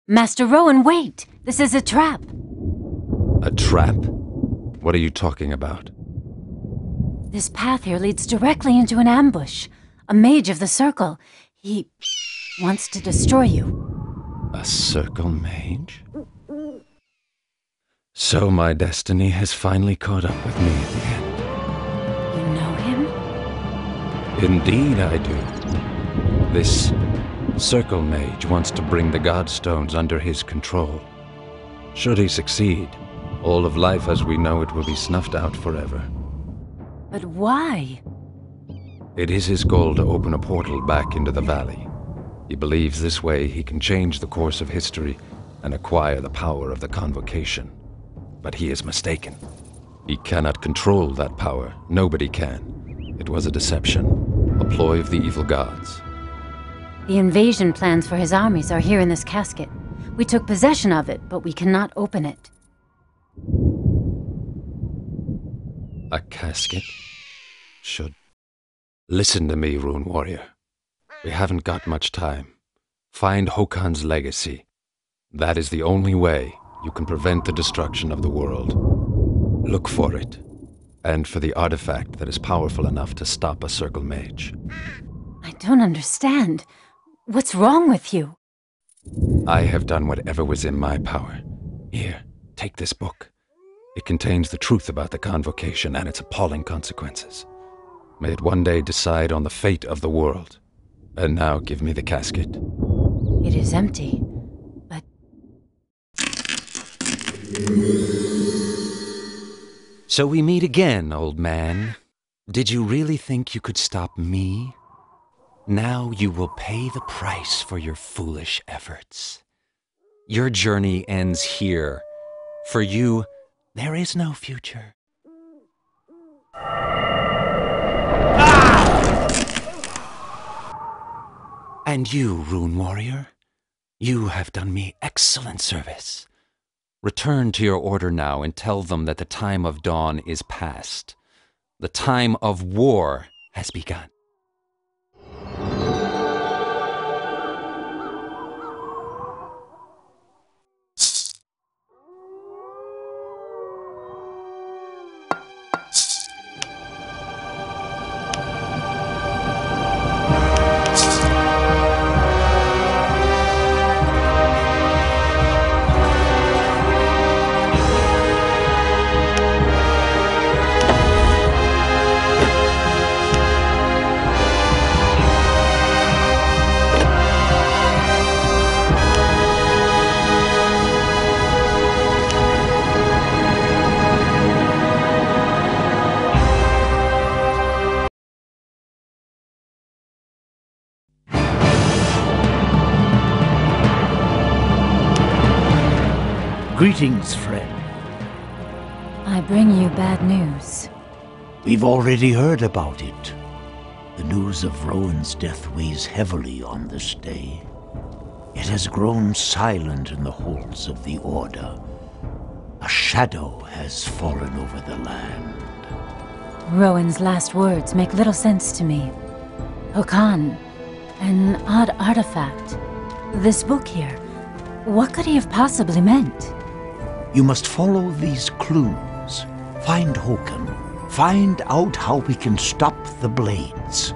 Master Rohen, wait! This is a trap! A trap? What are you talking about? This path here leads directly into an ambush. A mage of the circle. He wants to destroy you. A circle mage? So my destiny has finally caught up with me at the end. You know him? Indeed I do. This circle mage wants to bring the Godstones under his control. Should he succeed, all of life as we know it will be snuffed out forever. But why? It is his goal to open a portal back into the valley. He believes this way he can change the course of history and acquire the power of the Convocation. But he is mistaken. He cannot control that power. Nobody can. It was a deception, a ploy of the evil gods. The invasion plans for his armies are here in this casket. We took possession of it, but we cannot open it. A casket? Should... Listen to me, Rune Warrior. We haven't got much time. Find Hokans' legacy. That is the only way you can prevent the destruction of the world. Look for it, and for the artifact that is powerful enough to stop a circle mage. I don't understand. What's wrong with you? I have done whatever was in my power. Here, take this book. It contains the truth about the Convocation and its appalling consequences. May it one day decide on the fate of the world. And now give me the casket. It is empty, but... So we meet again, old man. Did you really think you could stop me? Now you will pay the price for your foolish efforts. Your journey ends here. For you, there is no future. And you, Rune Warrior, you have done me excellent service. Return to your order now and tell them that the time of dawn is past. The time of war has begun. Greetings, friend. I bring you bad news. We've already heard about it. The news of Rohen's death weighs heavily on this day. It has grown silent in the halls of the Order. A shadow has fallen over the land. Rohen's last words make little sense to me. Hokan, an odd artifact. This book here, what could he have possibly meant? You must follow these clues. Find Hokan. Find out how we can stop the blades.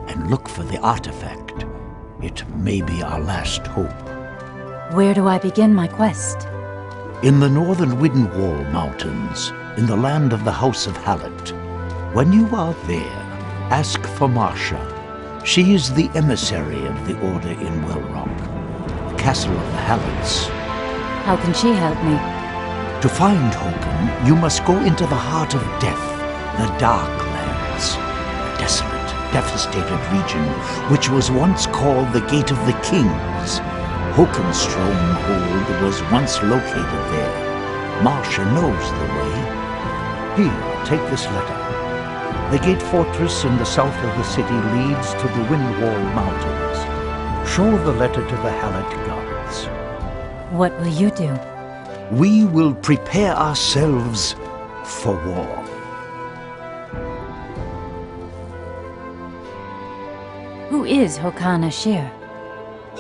And look for the artifact. It may be our last hope. Where do I begin my quest? In the northern Windwall Mountains, in the land of the House of Hallett. When you are there, ask for Marcia. She is the emissary of the Order in Wellrock, the castle of the Halletts. How can she help me? To find Hokan, you must go into the heart of death, the Dark Lands, a desolate, devastated region which was once called the Gate of the Kings. Hokan's stronghold was once located there. Marcia knows the way. Here, take this letter. The gate fortress in the south of the city leads to the Windwall Mountains. Show the letter to the Hallett guards. What will you do? We will prepare ourselves for war. Who is Hokan Ashir?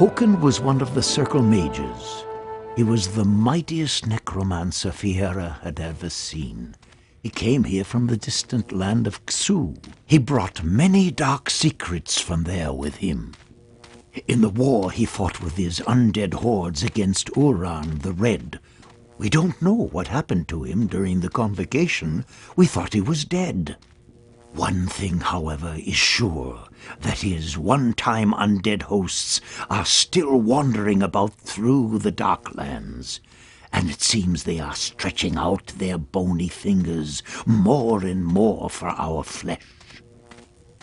Hokan was one of the Circle Mages. He was the mightiest necromancer Fiera had ever seen. He came here from the distant land of Xu. He brought many dark secrets from there with him. In the war, he fought with his undead hordes against Uran the Red. We don't know what happened to him during the convocation. We thought he was dead. One thing, however, is sure, that his one-time undead hosts are still wandering about through the Darklands, and it seems they are stretching out their bony fingers more and more for our flesh.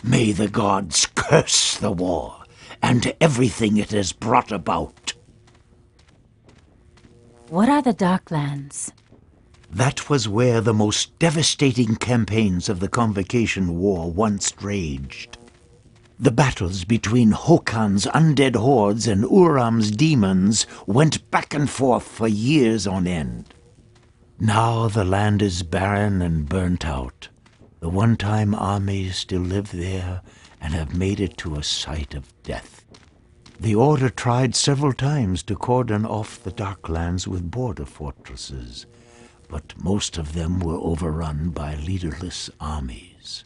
May the gods curse the war and everything it has brought about. What are the Darklands? That was where the most devastating campaigns of the Convocation War once raged. The battles between Hokans' undead hordes and Uram's demons went back and forth for years on end. Now the land is barren and burnt out. The one-time armies still live there and have made it to a site of death. The Order tried several times to cordon off the Darklands with border fortresses, but most of them were overrun by leaderless armies.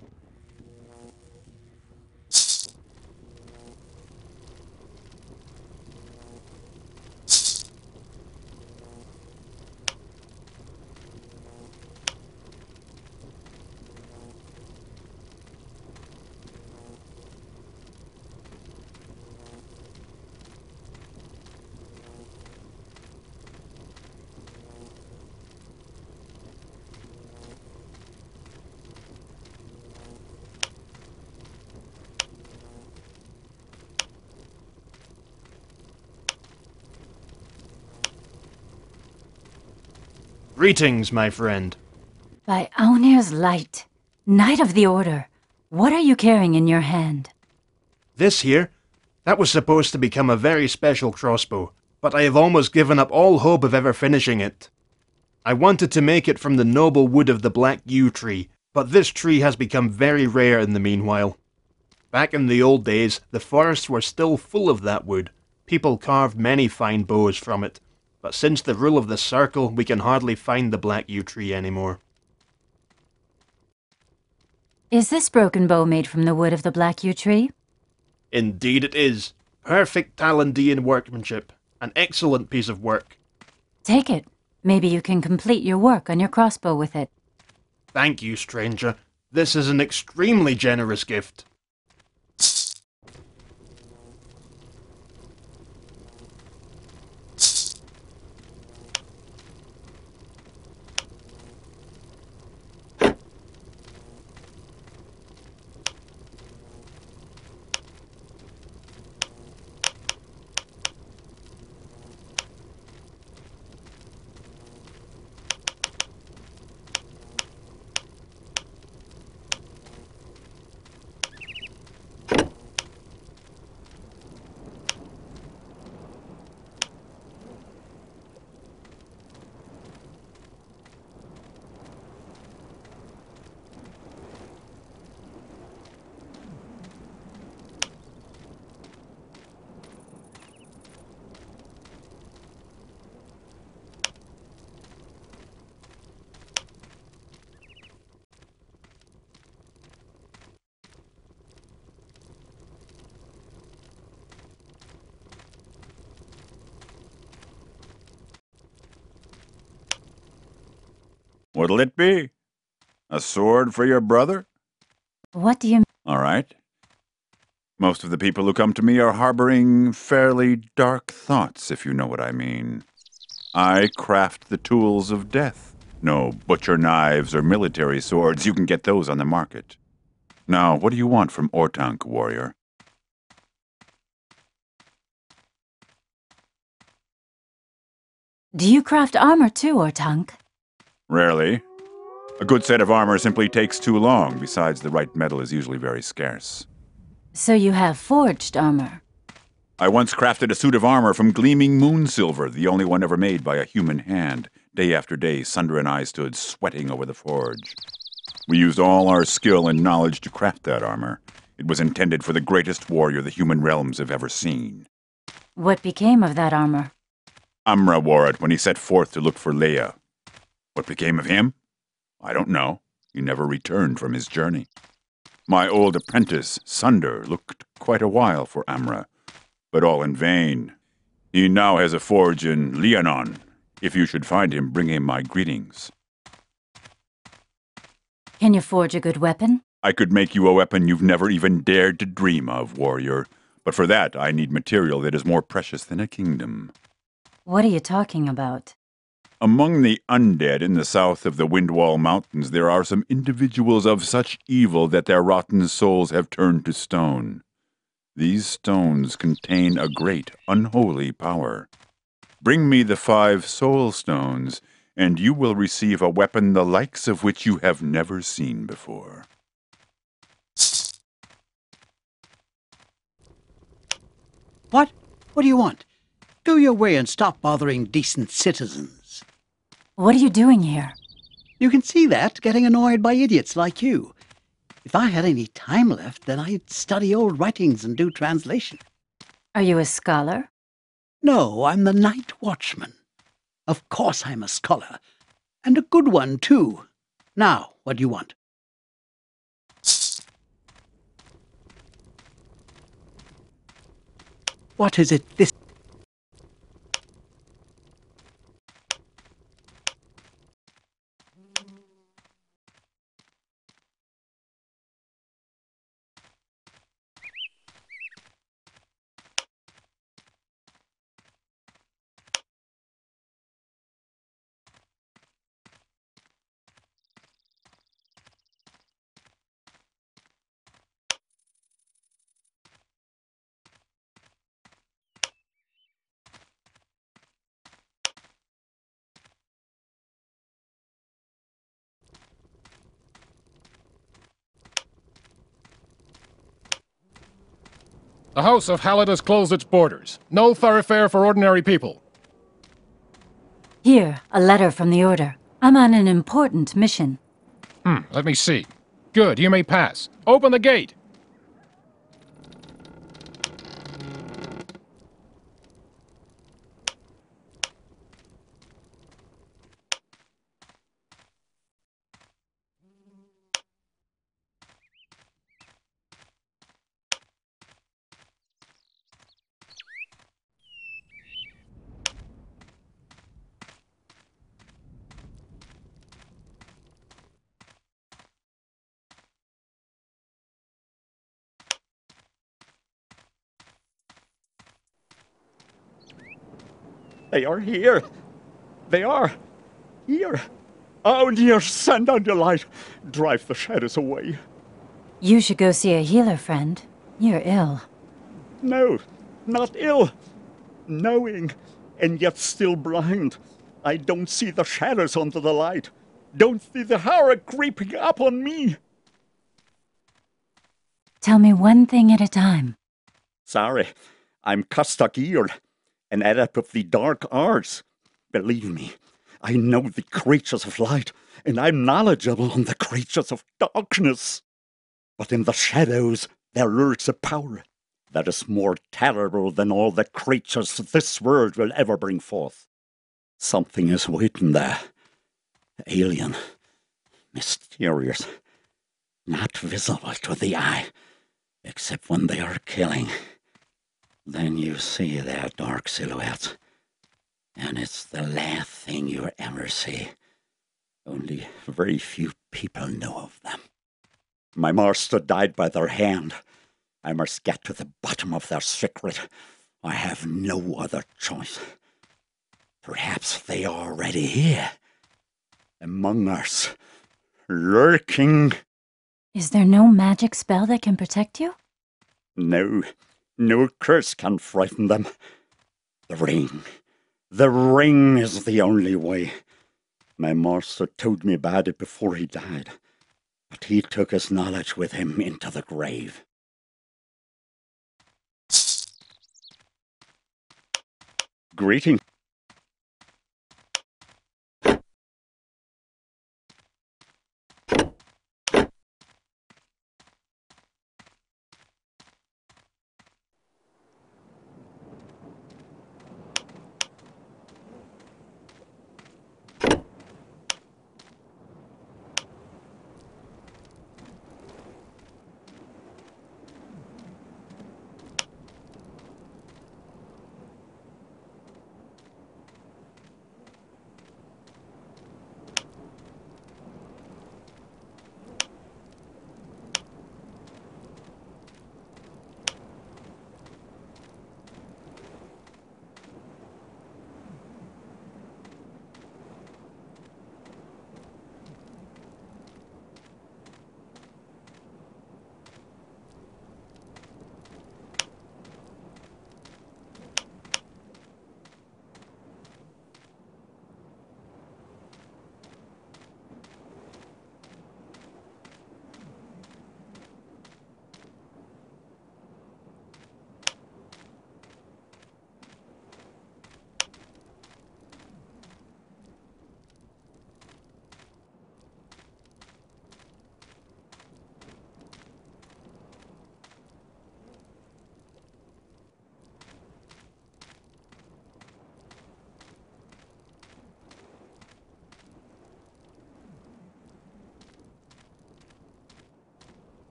Greetings, my friend. By Aunir's light, Knight of the Order, what are you carrying in your hand? This here, that was supposed to become a very special crossbow, but I have almost given up all hope of ever finishing it. I wanted to make it from the noble wood of the black yew tree, but this tree has become very rare in the meanwhile. Back in the old days, the forests were still full of that wood. People carved many fine bows from it, but since the rule of the Circle, we can hardly find the black yew tree anymore. Is this broken bow made from the wood of the black yew tree? Indeed it is. Perfect Talandian workmanship. An excellent piece of work. Take it. Maybe you can complete your work on your crossbow with it. Thank you, stranger. This is an extremely generous gift. What'll it be? A sword for your brother? What do you mean? All right. Most of the people who come to me are harboring fairly dark thoughts, if you know what I mean. I craft the tools of death. No butcher knives or military swords. You can get those on the market. Now, what do you want from Ortank, warrior? Do you craft armor too, Ortank? Rarely. A good set of armor simply takes too long. Besides, the right metal is usually very scarce. So you have forged armor? I once crafted a suit of armor from gleaming moon silver, the only one ever made by a human hand. Day after day, Sundra and I stood sweating over the forge. We used all our skill and knowledge to craft that armor. It was intended for the greatest warrior the human realms have ever seen. What became of that armor? Amra wore it when he set forth to look for Leia. What became of him? I don't know. He never returned from his journey. My old apprentice, Sunder, looked quite a while for Amra, but all in vain. He now has a forge in Leonon. If you should find him, bring him my greetings. Can you forge a good weapon? I could make you a weapon you've never even dared to dream of, warrior. But for that, I need material that is more precious than a kingdom. What are you talking about? Among the undead in the south of the Windwall Mountains, there are some individuals of such evil that their rotten souls have turned to stone. These stones contain a great, unholy power. Bring me the 5 soul stones, and you will receive a weapon the likes of which you have never seen before. What? What do you want? Go your way and stop bothering decent citizens. What are you doing here? You can see that, getting annoyed by idiots like you. If I had any time left, then I'd study old writings and do translation. Are you a scholar? No, I'm the night watchman. Of course I'm a scholar. And a good one, too. Now, what do you want? What is it this... The House of Hallett has closed its borders. No thoroughfare for ordinary people. Here, a letter from the Order. I'm on an important mission. Let me see. Good, you may pass. Open the gate! They are here. They are here. Oh, dear, send down your light. Drive the shadows away. You should go see a healer, friend. You're ill. No, not ill. Knowing, and yet still blind. I don't see the shadows under the light. Don't see the horror creeping up on me. Tell me one thing at a time. Sorry, I'm Kastagir, an adept of the dark arts. Believe me, I know the creatures of light, and I'm knowledgeable on the creatures of darkness. But in the shadows there lurks a power that is more terrible than all the creatures this world will ever bring forth. Something is waiting there. Alien, mysterious, not visible to the eye, except when they are killing. Then you see their dark silhouettes, and it's the last thing you ever see. Only very few people know of them. My master died by their hand. I must get to the bottom of their secret. I have no other choice. Perhaps they are already here, among us, lurking. Is there no magic spell that can protect you? No, no curse can frighten them. The ring is the only way. My master told me about it before he died, but he took his knowledge with him into the grave. Greeting.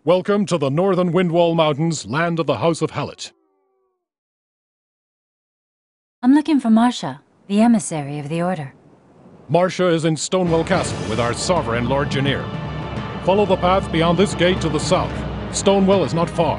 Welcome to the northern Windwall Mountains, land of the House of Hallett. I'm looking for Marcia, the emissary of the Order. Marcia is in Stonewell Castle with our sovereign, Lord Janir. Follow the path beyond this gate to the south. Stonewell is not far.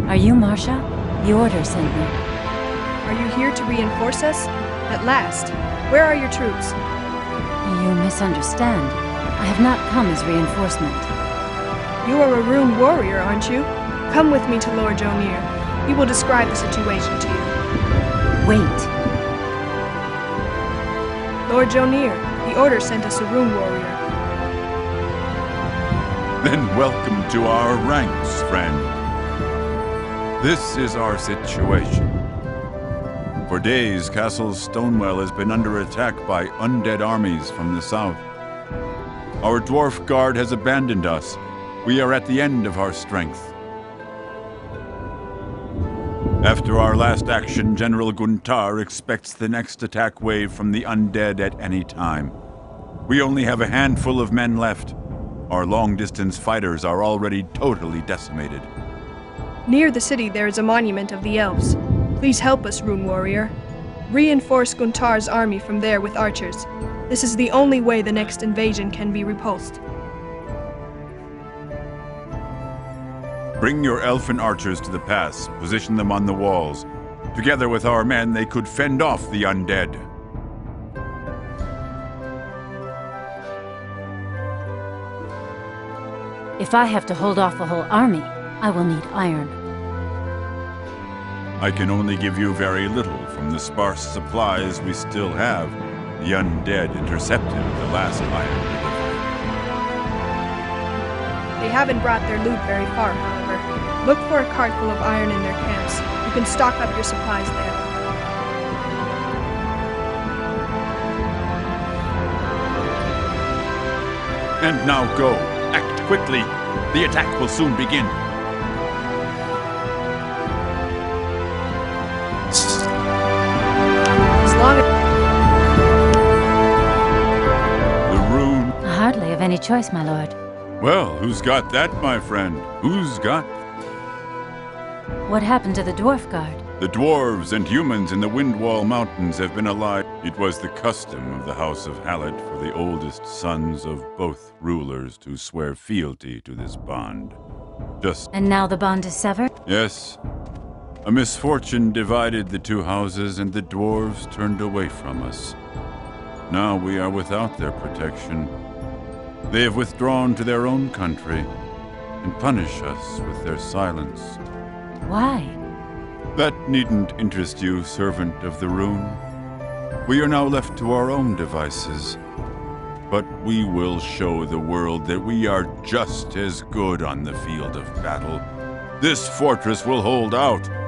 Are you Marcia? The Order sent me. Are you here to reinforce us? At last. Where are your troops? You misunderstand. I have not come as reinforcement. You are a rune warrior, aren't you? Come with me to Lord Jonir. He will describe the situation to you. Wait. Lord Jonir, the Order sent us a rune warrior. Then welcome to our ranks, friend. This is our situation. For days, Castle Stonewell has been under attack by undead armies from the south. Our dwarf guard has abandoned us. We are at the end of our strength. After our last action, General Guntar expects the next attack wave from the undead at any time. We only have a handful of men left. Our long-distance fighters are already totally decimated. Near the city there is a monument of the elves. Please help us, rune warrior. Reinforce Guntar's army from there with archers. This is the only way the next invasion can be repulsed. Bring your elfin archers to the pass. Position them on the walls. Together with our men, they could fend off the undead. If I have to hold off a whole army, I will need iron. I can only give you very little from the sparse supplies we still have. The undead intercepted the last iron delivery. They haven't brought their loot very far, however. Look for a cart full of iron in their camps. You can stock up your supplies there. And now go. Act quickly. The attack will soon begin. As long as The rune. I hardly have any choice, my lord. Well, who's got that, my friend? Who's got? What happened to the dwarf guard? The dwarves and humans in the Windwall Mountains have been allied. It was the custom of the House of Hallett for the oldest sons of both rulers to swear fealty to this bond. And now the bond is severed? Yes. A misfortune divided the two houses and the dwarves turned away from us. Now we are without their protection. They have withdrawn to their own country and punish us with their silence. Why? That needn't interest you, servant of the rune. We are now left to our own devices. But we will show the world that we are just as good on the field of battle. This fortress will hold out.